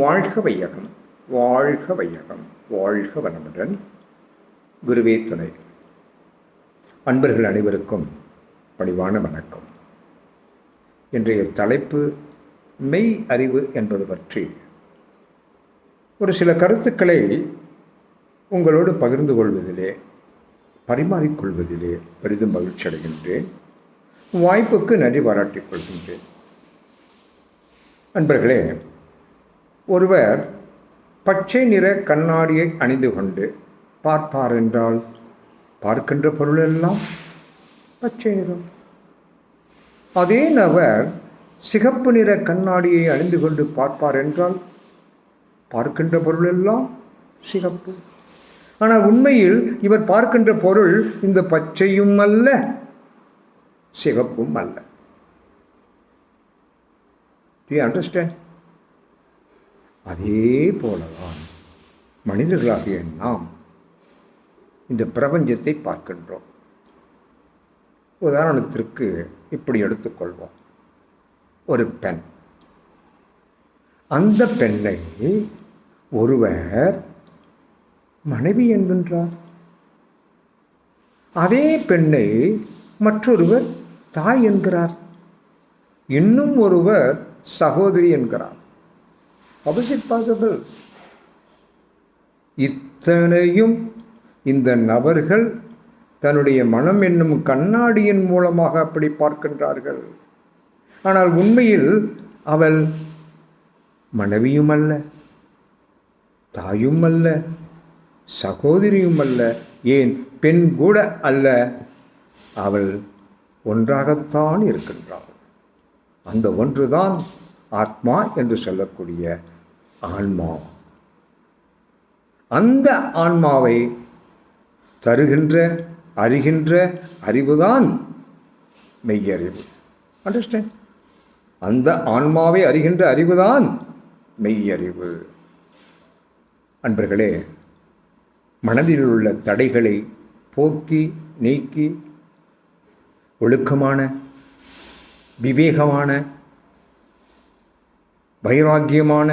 வாழ்க வையகம், வாழ்க வையகம், வாழ்க வளமுடன். குருவே துணை. அன்பர்கள் அனைவருக்கும் பணிவான வணக்கம். இன்றைய தலைப்பு மெய் அறிவு என்பது பற்றி ஒரு சில கருத்துக்களை உங்களோடு பகிர்ந்து கொள்வதிலே, பரிமாறிக்கொள்வதிலே பெரிதும் மகிழ்ச்சி அடைகின்றேன். வாய்ப்புக்கு நன்றி பாராட்டிக் கொள்கின்றேன். அன்பர்களே, ஒருவர் பச்சை நிற கண்ணாடியை அணிந்து கொண்டு பார்ப்பார் என்றால் பார்க்கின்ற பொருளெல்லாம் பச்சை நிறம். அதே நபர் சிகப்பு நிற கண்ணாடியை அணிந்து கொண்டு பார்ப்பார் என்றால் பார்க்கின்ற பொருளெல்லாம் சிகப்பு. ஆனால் உண்மையில் இவர் பார்க்கின்ற பொருள் இந்த பச்சையும் அல்ல, சிகப்பும் அல்ல. Do you understand? அதே போலதான் மனிதர்களாகிய நாம் இந்த பிரபஞ்சத்தை பார்க்கின்றோம். உதாரணத்திற்கு இப்படி எடுத்துக்கொள்வோம். ஒரு பெண். அந்த பெண்ணை ஒருவர் மனைவி என்கின்றார். அதே பெண்ணை மற்றொருவர் தாய் என்கிறார். இன்னும் ஒருவர் சகோதரி என்கிறார். How is it possible? இத்தனையும் இந்த நபர்கள் தன்னுடைய மனம் என்னும் கண்ணாடியின் மூலமாக அப்படி பார்க்கின்றார்கள். ஆனால் உண்மையில் அவள் மனைவியும் அல்ல, தாயும் அல்ல, சகோதரியும் அல்ல, ஏன் பெண் கூட அல்ல. அவள் ஒன்றாகத்தான் இருக்கின்றாள். அந்த ஒன்றுதான் ஆத்மா என்று சொல்லக்கூடிய ஆன்மா. அந்த ஆன்மாவை தருகின்ற, அறிகின்ற அறிவுதான் மெய்யறிவு. அண்டர்ஸ்டாண்ட்? அந்த ஆன்மாவை அறிகின்ற அறிவுதான் மெய்யறிவு. அன்பர்களே, மனதில் உள்ள தடைகளை போக்கி நீக்கி ஒழுக்கமான, விவேகமான, வைராக்கியமான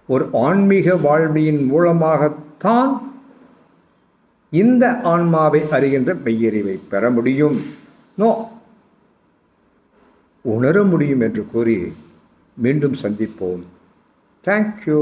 ஒரு ஆன்மீக வாழ்வின் மூலமாகத்தான் இந்த ஆன்மாவை அறிகின்ற மெய்யறிவை பெற முடியும், உணர முடியும் என்று கூறி மீண்டும் சந்திப்போம். தேங்க்யூ.